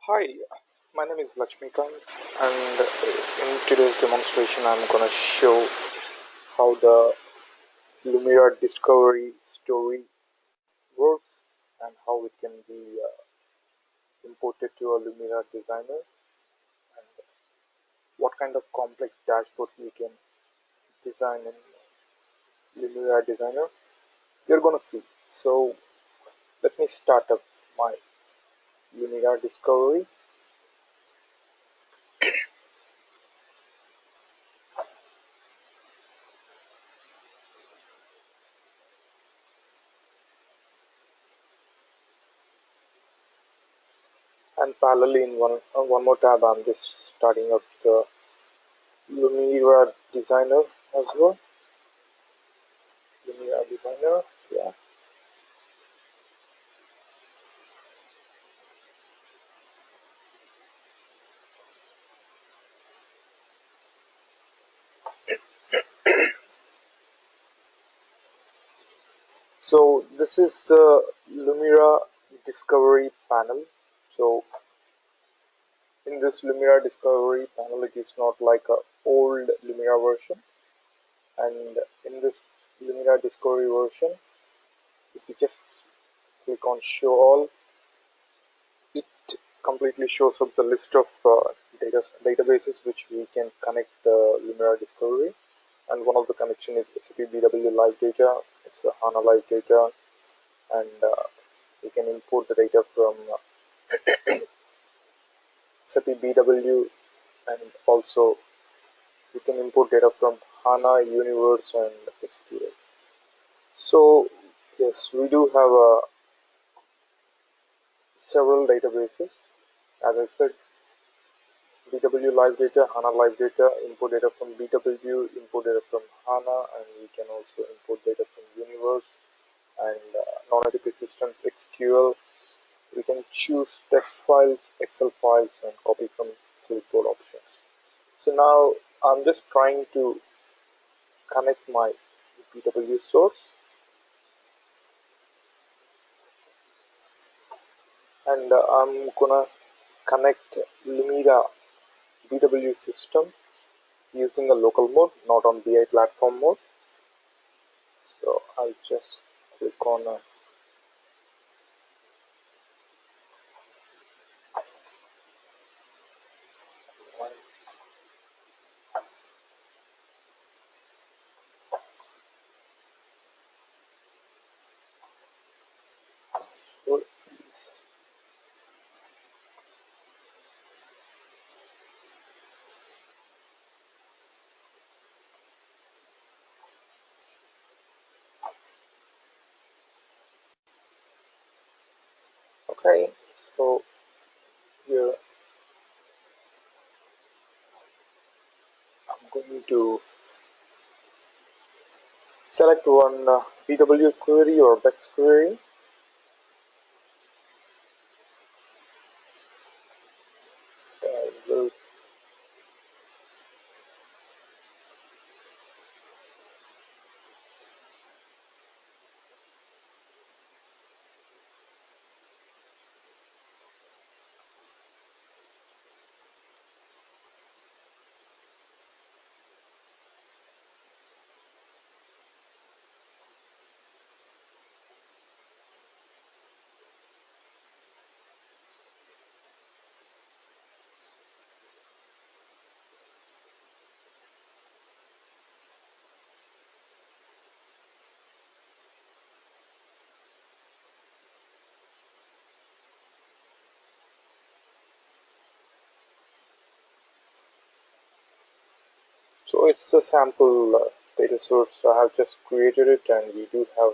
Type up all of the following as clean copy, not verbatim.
Hi, my name is Lakshmikant, and in today's demonstration, I'm gonna show how the Lumira discovery story works and how it can be imported to a Lumira designer, and what kind of complex dashboards we can design in Lumira designer. You're gonna see. So let me start up my Lumira discovery. And parallelly in one more tab, I'm just starting up the Lumira designer as well. Lumira designer, yeah. So this is the Lumira discovery panel. So in this Lumira discovery panel, it is not like a old Lumira version. And in this Lumira discovery version, if you just click on show all, it completely shows up the list of databases which we can connect the Lumira discovery. And one of the connection is SAP BW live data. It's a HANA live data, and we can import the data from SAP BW, and also we can import data from HANA, Universe, and SQL. So yes, we do have several databases. As I said, BW live data, HANA live data, import data from BW, import data from HANA, and we can also import data from Universe and non-SAP systems, SQL. We can choose text files, Excel files, and copy from clipboard options. So now I'm just trying to connect my BW source, and I'm gonna connect Lumira BW system using a local mode, not on BI platform mode. So I'll just click on one. Okay, so here I'm going to select one BW query or BEX query. Will So it's the sample data source. I have just created it, and we do have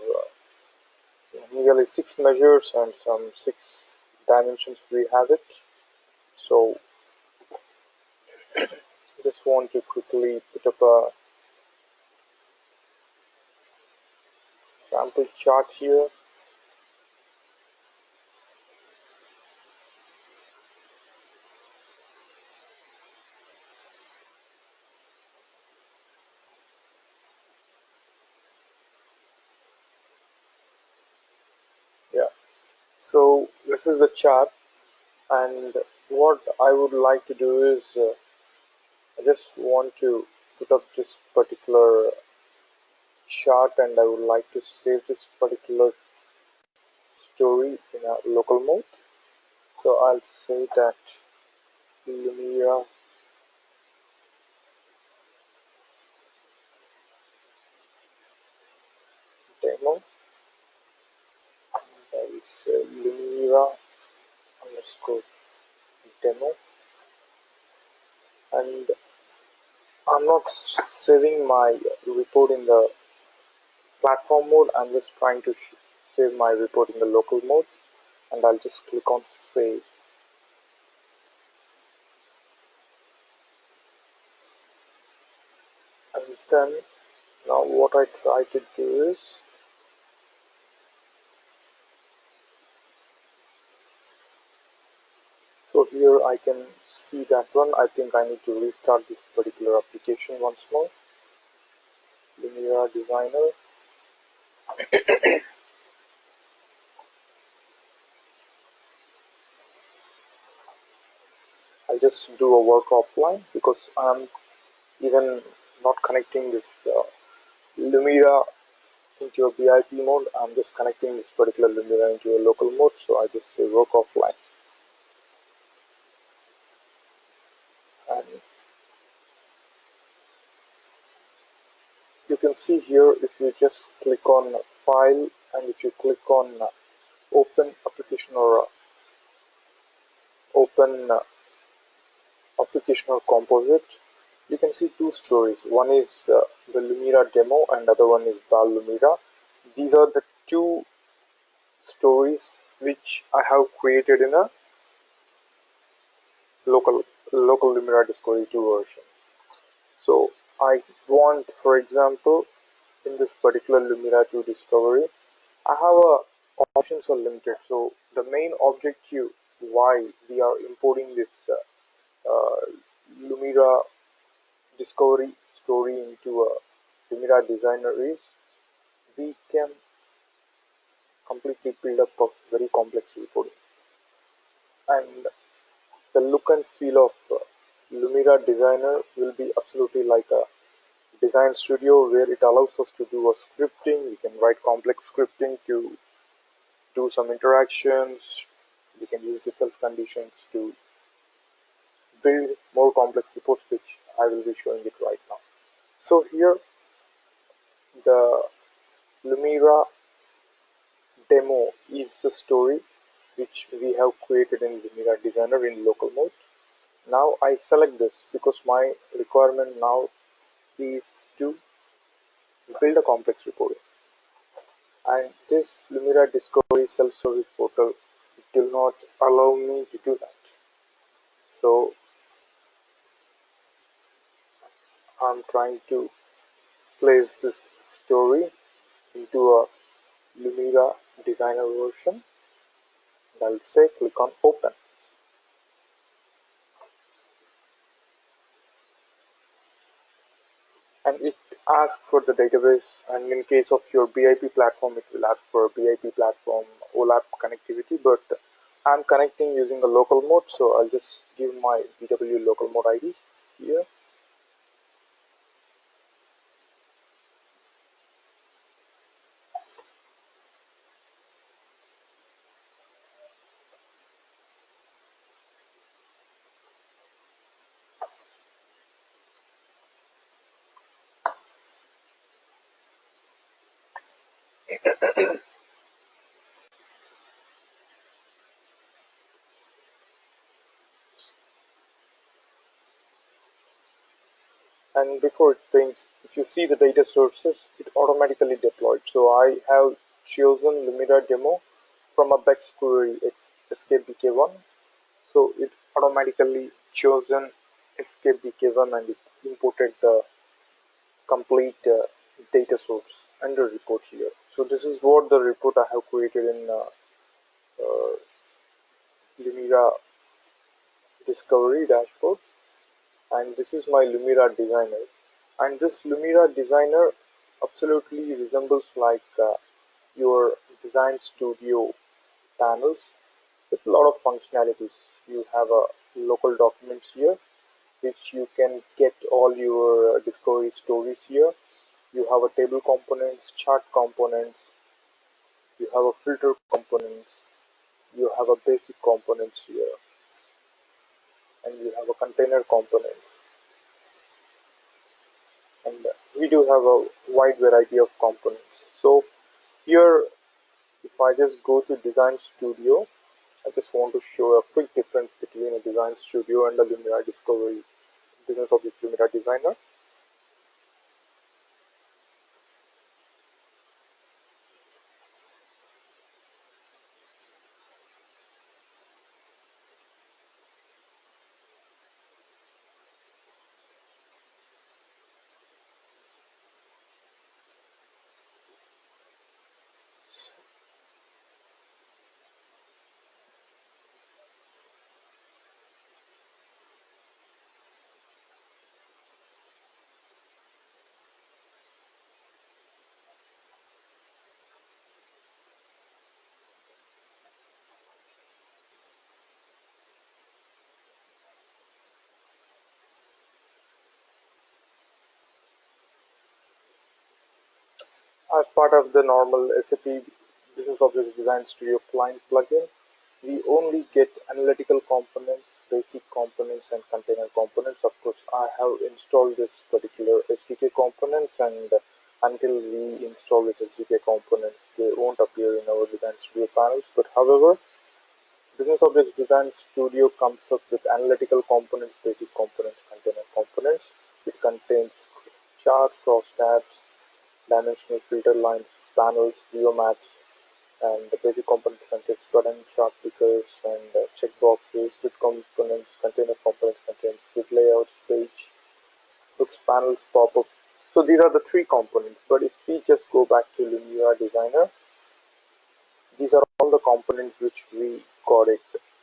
nearly 6 measures and some 6 dimensions. We have it. So I just want to quickly put up a sample chart here. Yeah. So this is the chart, and what I would like to do is I just want to put up this particular chart, and I would like to save this particular story in a local mode. So I'll say that Lumira demo. I will say Lumira underscore demo, and I'm not saving my report in the platform mode. I'm just trying to save my report in the local mode, and I'll just click on save. And then now what I try to do is, so here I can see that one. I think I need to restart this particular application once more. Lumira Designer. I'll just do a work offline because I'm even not connecting this Lumira into a BIP mode. I'm just connecting this particular Lumira into a local mode. So I just say work offline. And you can see here, if you just click on file and if you click on open application or open application or composite, you can see two stories. One is the Lumira demo and other one is BO Lumira. These are the two stories which I have created in a local Lumira Discovery 2 version. So I want, for example, in this particular Lumira 2 Discovery, I have options are limited. So the main objective why we are importing this Lumira Discovery story into a Lumira Designer is we can completely build up a very complex reporting, and the look and feel of Lumira Designer will be absolutely like a design studio where it allows us to do a scripting. We can write complex scripting to do some interactions. We can use if else conditions to build more complex reports, which I will be showing it right now. So here the Lumira demo is the story which we have created in Lumira Designer in local mode. Now I select this because my requirement now is to build a complex report, and this Lumira Discovery self-service portal will not allow me to do that. So I'm trying to place this story into a Lumira Designer version, and I'll say click on open. And it asks for the database, and in case of your BIP platform it will ask for BIP platform OLAP connectivity, but I'm connecting using a local mode, so I'll just give my BW local mode ID here. And before it thinks, if you see the data sources, it automatically deployed. So I have chosen Lumira demo from a Bex query escape bk1. So it automatically chosen escape bk1 and it imported the complete data source and the report here. So this is what the report I have created in uh, Lumira Discovery dashboard, and this is my Lumira Designer. And this Lumira Designer absolutely resembles like your design studio panels with a lot of functionalities. You have a local documents here, which you can get all your discovery stories here. You have a table components, chart components, you have a filter components, you have a basic components here, and you have a container components. And we do have a wide variety of components. So here, if I just go to Design Studio, I just want to show a quick difference between a Design Studio and a Lumira Discovery Business Object Lumira Designer. As part of the normal SAP Business Object Design Studio client plugin, we only get analytical components, basic components, and container components. Of course, I have installed this particular SDK components, and until we install this SDK components, they won't appear in our Design Studio panels. But however, Business Objects Design Studio comes up with analytical components, basic components, container components. It contains charts, cross tabs, dimensional filter lines, panels, geomaps, and the basic components contains button, chart pickers, and checkboxes. Grid components, container components contains grid layouts, page, hooks, panels, pop-up. So these are the three components. But if we just go back to Lumira Designer, these are all the components which we got it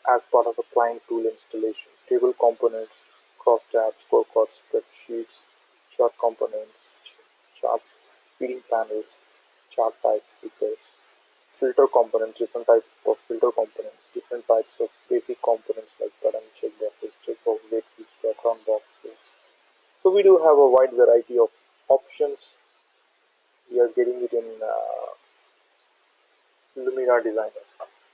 as part of a client tool installation. Table components, crosstabs, scorecards, spreadsheets, chart components, chart feeding panels, chart type pickers, filter components, different types of filter components, different types of basic components like button, checkboxes, checkbox, gate fields, drop-down boxes. So we do have a wide variety of options. We are getting it in Lumira Designer.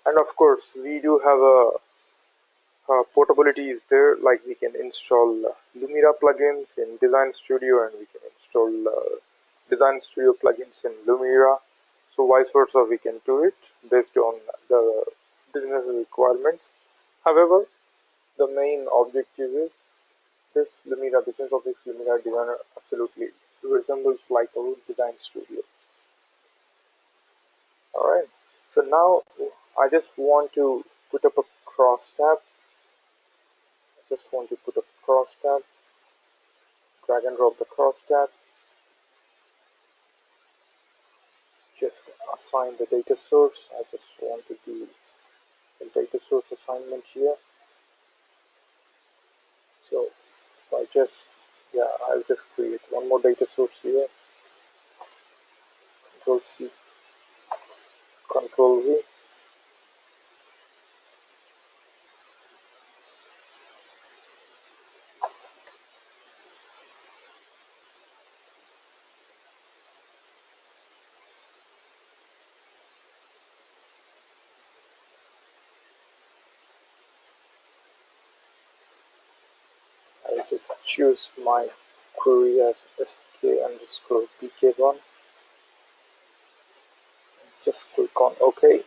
And of course, we do have portability is there, like we can install Lumira plugins in Design Studio, and we can install Design Studio plugins in Lumira. So vice versa, we can do it based on the business requirements. However, the main objective is this Lumira Business Objects Lumira Designer absolutely resembles like our Design Studio. Alright, so now I just want to put up a cross tab. Drag and drop the cross tab, just assign the data source. I just want to do the data source assignment here. So if I just, I'll just create one more data source here. Control C, Control V. I'll just choose my query as sk underscore bk1. Just click on OK.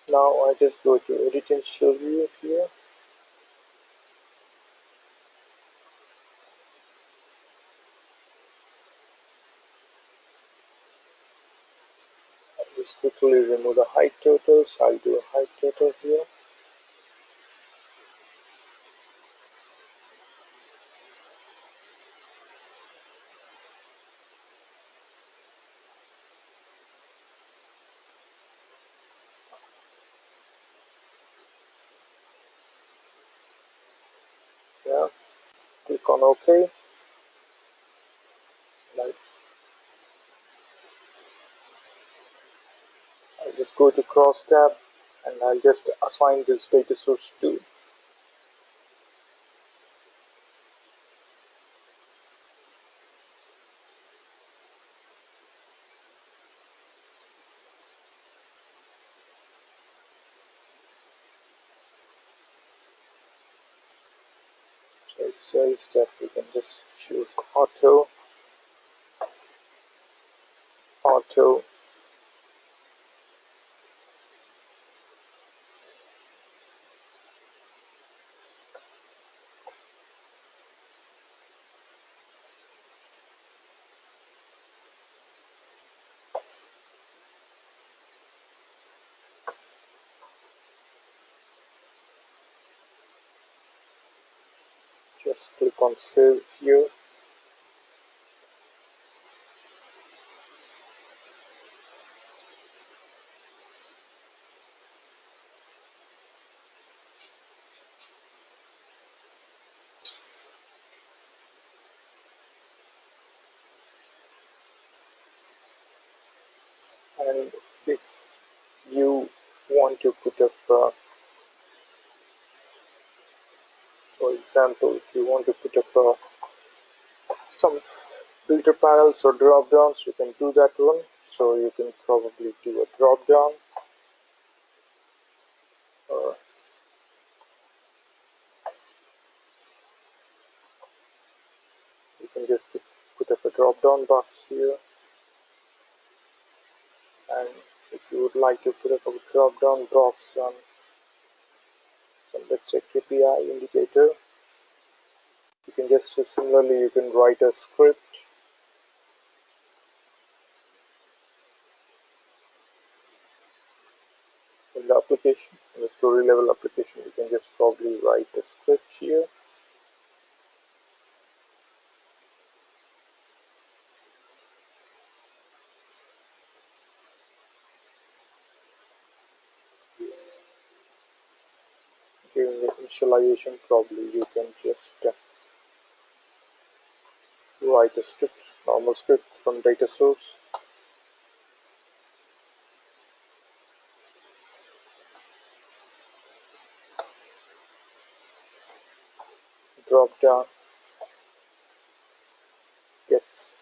Now I just go to edit and show view here. Just quickly remove the height totals. I'll do a height total here. Yeah, click on OK. Like, I'll just go to cross tab and I'll just assign this data source to. So it says that we can just choose auto, auto, just click on save here. And if you want to put up, for example, if you want to put up some filter panels or drop downs, you can do that one. So you can probably do a drop down, or you can just put up a drop down box here. And if you would like to put up a drop down box on some, let's say, KPI indicator, you can just similarly you can write a script in the application, in the story level application. You can just probably write a script here. During the initialization, probably you can just write a script, normal script from data source. Drop down gets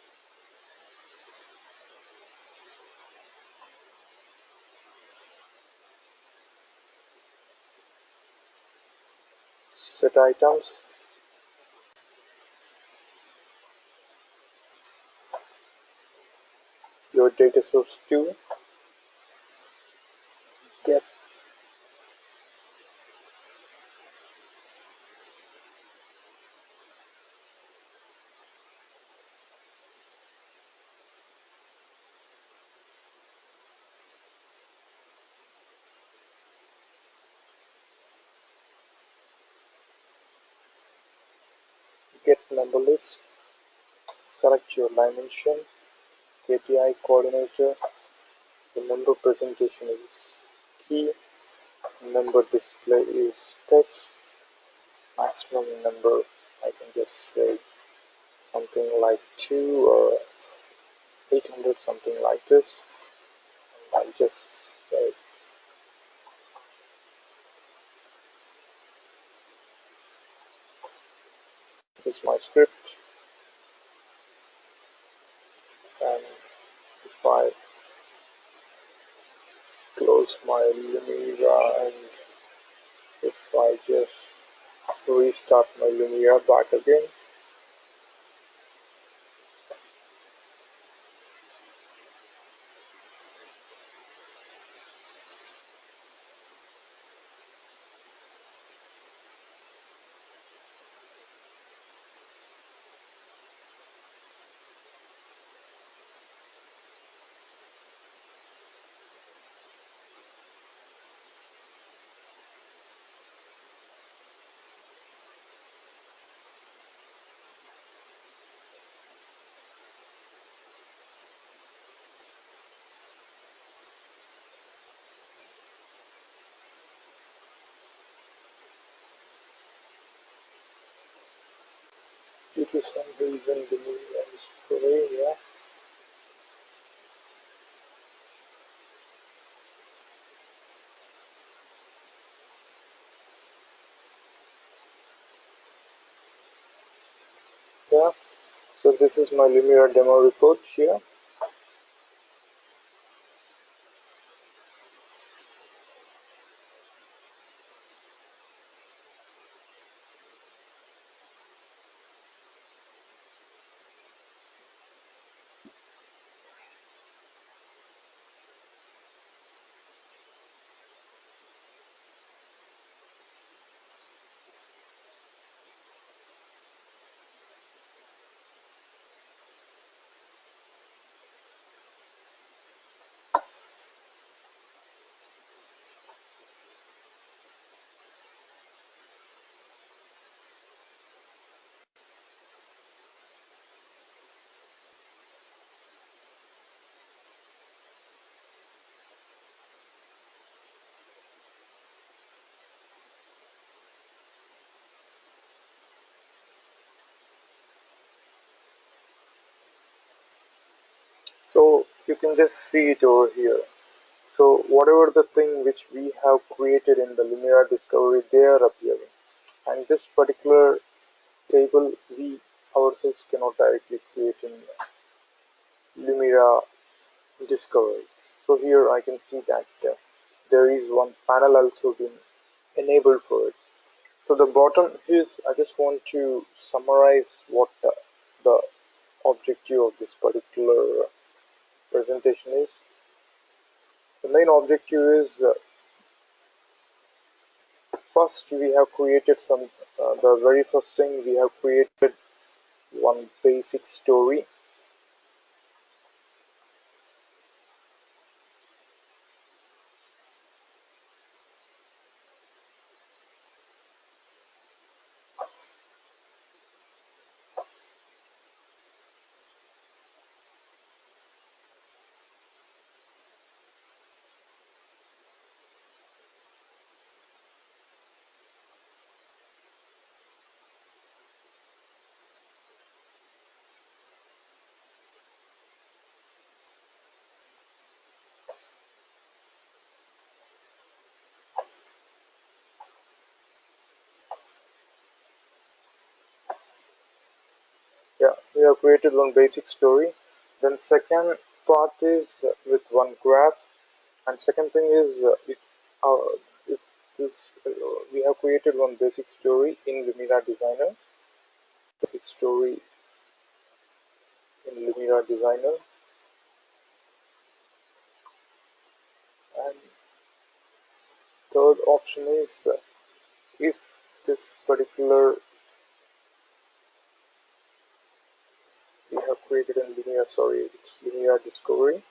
set items. Your data source 2 get get member list. Select your dimension, KPI coordinator. The member presentation is key. Member display is text. Maximum number, I can just say something like 2 or 800, something like this. I'll just say this is my script, and if I close my Lumira and if I just restart my Lumira back again, Due to some reason, the media is free, yeah. Yeah. So this is my Lumira demo report here. So you can just see it over here. So whatever the thing which we have created in the Lumira discovery, they are appearing. And this particular table we ourselves cannot directly create in Lumira discovery. So here I can see that there is one panel also been enabled for it. So the bottom is, I just want to summarize what the objective of this particular presentation is. The main objective is first we have created some, the very first thing we have created one basic story. Yeah, we have created one basic story. Then second part is with one graph, and second thing is if this we have created one basic story in Lumira Designer. Basic story in Lumira Designer, and third option is if this particular we have created in Lumira, sorry, it's Lumira Discovery,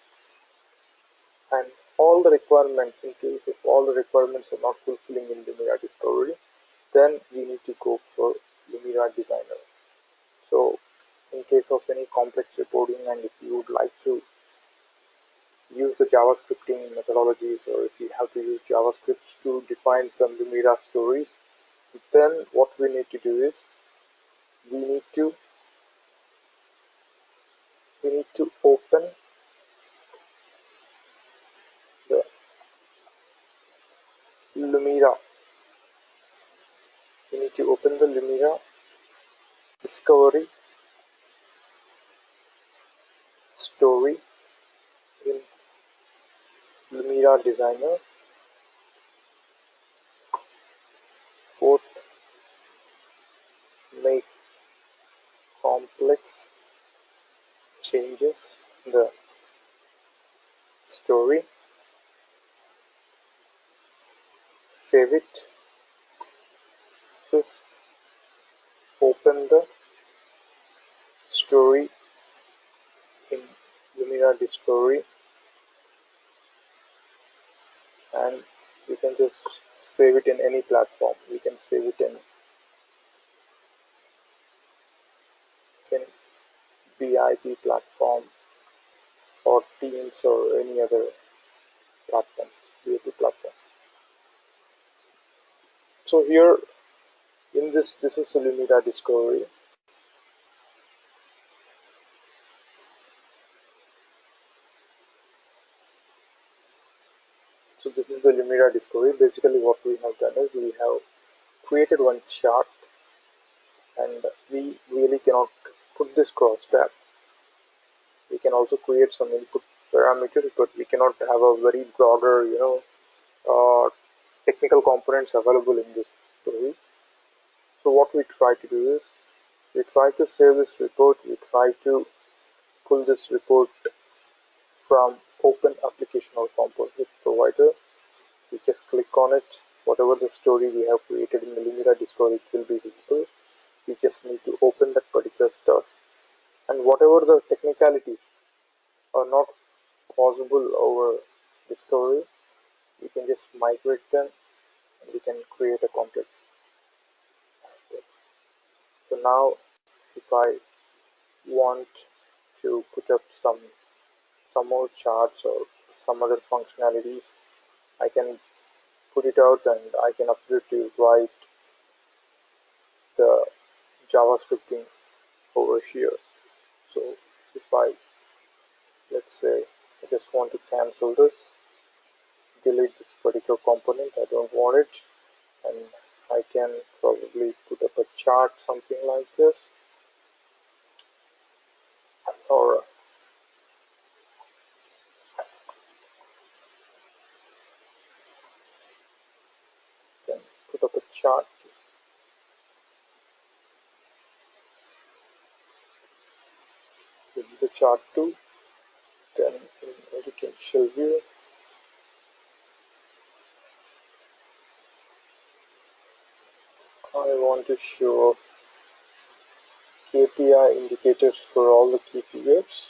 and all the requirements, in case if all the requirements are not fulfilling in Lumira Discovery, then we need to go for Lumira Designer. So in case of any complex reporting, and if you would like to use the JavaScripting methodologies, or if you have to use JavaScript to define some Lumira stories, then what we need to do is we need to open the Lumira. We need to open the Lumira Discovery story in Lumira Designer. Fourth, make complex changes in the story. Save it. Fifth, open the story in Lumira Discovery, and you can just save it in any platform. You can save it in BIP platform or Teams or any other platforms, BIP platform. So here in this is a Lumira Discovery. So this is the Lumira discovery. Basically what we have done is we have created one chart, and we really cannot put this cross tab. We can also create some input parameters, but we cannot have a very broader, technical components available in this story. So what we try to do is we try to save this report. We try to pull this report from open application or composite provider. We just click on it. Whatever the story we have created in the Lumira discovery, it will be visible. We just need to open that particular stuff, and whatever the technicalities are not possible over discovery, we can just migrate them and we can create a complex aspect. So now if I want to put up some more charts or some other functionalities, I can put it out and I can absolutely write the JavaScripting over here. So if I, let's say, I just want to cancel this, delete this particular component, I don't want it, and I can probably put up a chart, something like this, or can put up a chart. This is a chart too. Then in editing shell view, I want to show KPI indicators for all the key figures,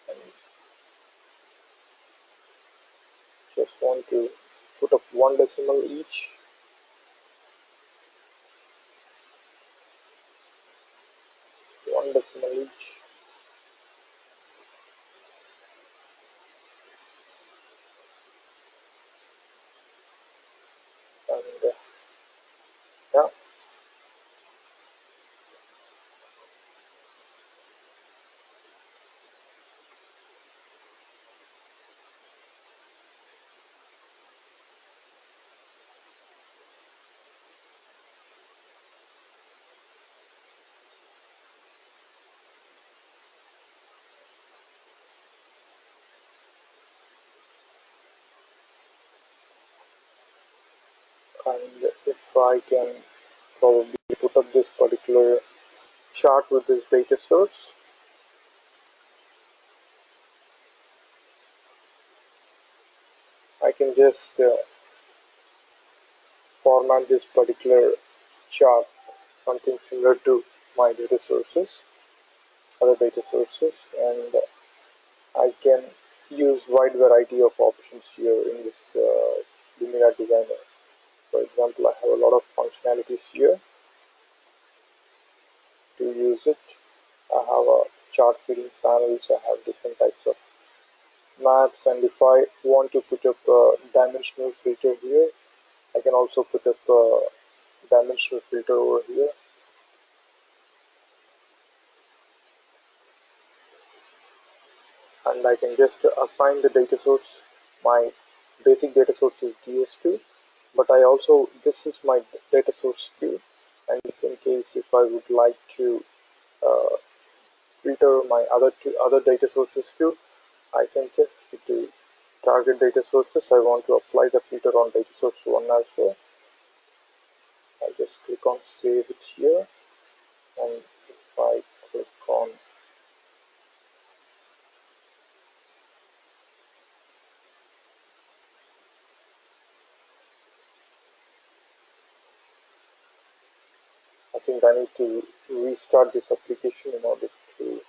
and just want to put up one decimal each. One decimal each. And yeah, and if I can probably put up this particular chart with this data source, I can just format this particular chart something similar to my data sources, other data sources, and I can use wide variety of options here in this Lumira designer. For example, I have a lot of functionalities here to use it. I have a chart feeding panels, I have different types of maps, and if I want to put up a dimensional filter here, I can also put up a dimensional filter over here. And I can just assign the data source. My basic data source is gs2, but I also, this is my data source too, and in case if I would like to uh, filter my other data sources too, I can just do target data sources. I want to apply the filter on data source 1 as well. I just click on save it here, and if I click on, I think I need to restart this application in order to,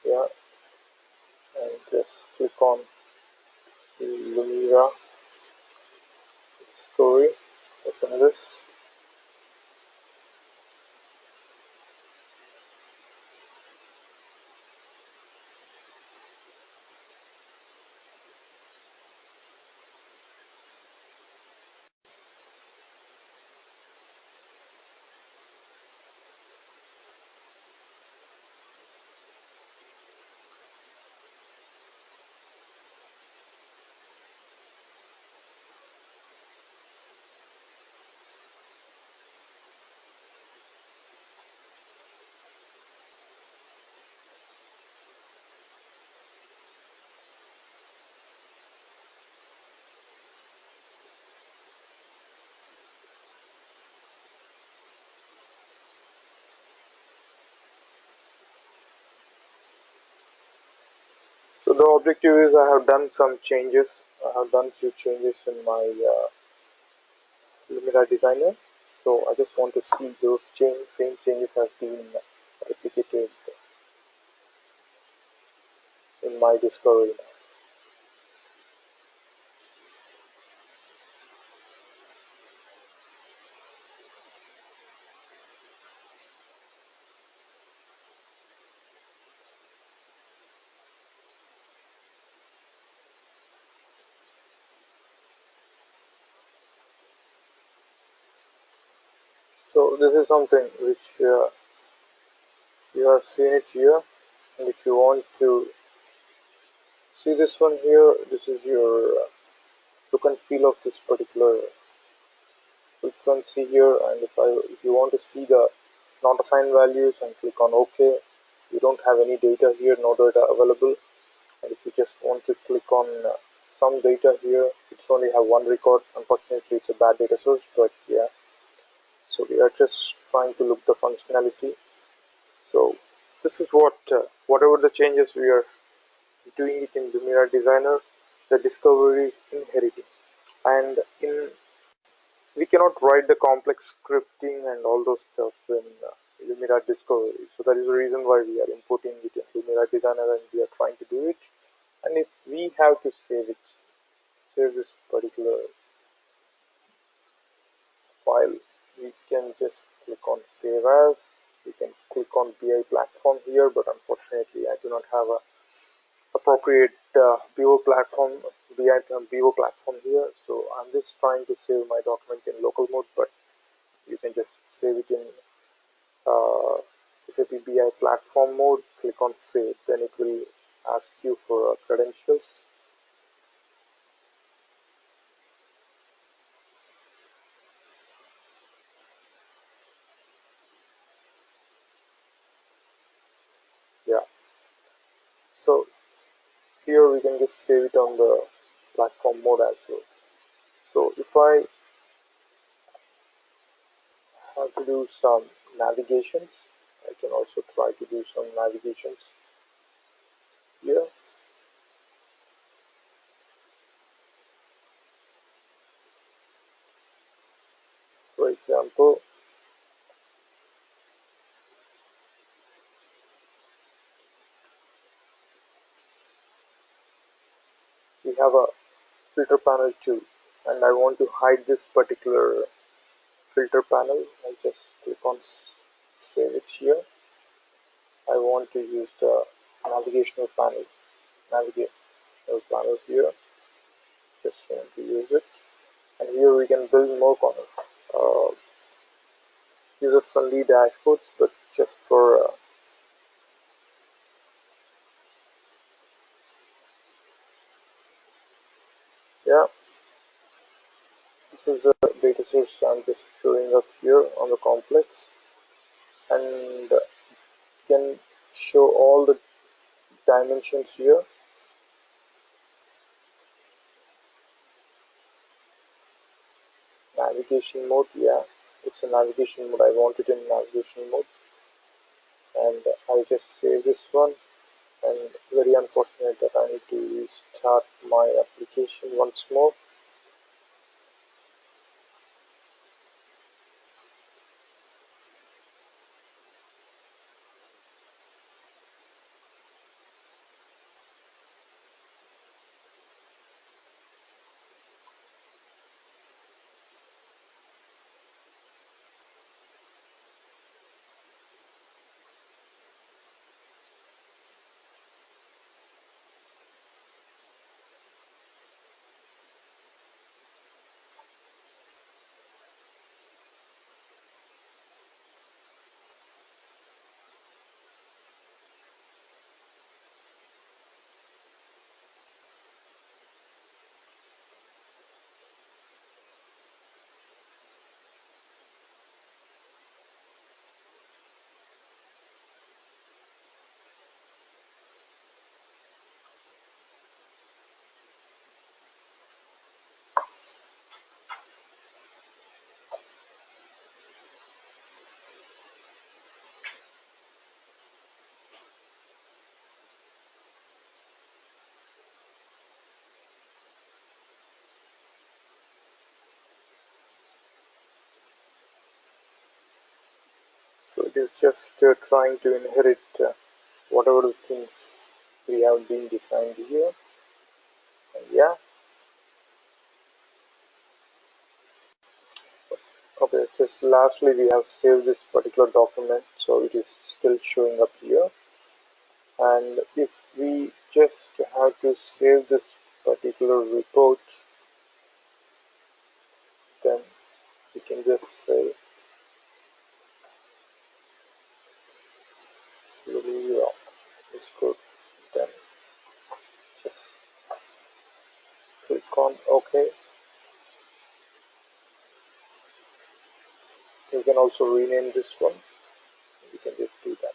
yeah, and just click on Lumira story, open this, So the objective is I have done some changes. I have done few changes in my Lumira designer. So I just want to see those same changes have been replicated in my discovery. So this is something which you have seen it here, and if you want to see this one here, this is your look and feel of this particular frequency here. And if you want to see the not assigned values and click on OK, you don't have any data here, no data available. And if you just want to click on some data here, it's only have one record. Unfortunately, it's a bad data source, but yeah. So we are just trying to look the functionality. So this is what whatever the changes we are doing it in Lumira Designer, the discovery is inheriting. And in we cannot write the complex scripting and all those stuff in Lumira Discovery. So that is the reason why we are importing it in Lumira Designer and we are trying to do it. And if we have to save this particular file, we can just click on Save As. We can click on BI platform here, but unfortunately I do not have a appropriate BO platform, BI BO platform here. So I'm just trying to save my document in local mode, but you can just save it in SAP BI platform mode. Click on Save, then it will ask you for credentials. Yeah, so here we can just save it on the platform mode as well. So if I have to do some navigations, I can also try to do some navigations here. For example, we have a filter panel too, and I want to hide this particular filter panel. I just click on save it here. I want to use the navigational panels here. Just want to use it, and here we can build more user-friendly dashboards, but just for yeah. This is a data source I'm just showing up here on the complex, and can show all the dimensions here. Navigation mode, yeah, it's a navigation mode. I want it in navigation mode, and I'll just save this one. And very unfortunate that I need to restart my application once more. So it is just trying to inherit whatever the things we have been designed here. And yeah, okay, just lastly we have saved this particular document, so it is still showing up here. And if we just have to save this particular report, then we can just say Lumira is good. Then just click on OK. You can also rename this one. You can just do that.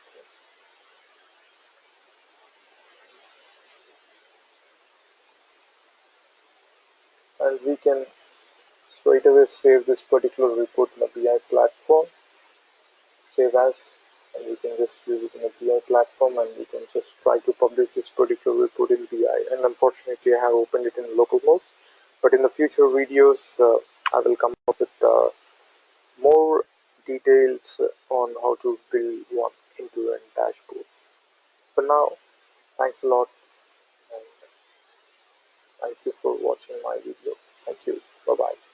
And we can straight away save this particular report in a BI platform. Save as, and we can just use it in a BI platform, and we can just try to publish this particular report in BI. And unfortunately, I have opened it in local mode. But in the future videos, I will come up with more details on how to build one end-to-end dashboard. For now, thanks a lot, and thank you for watching my video. Thank you. Bye bye.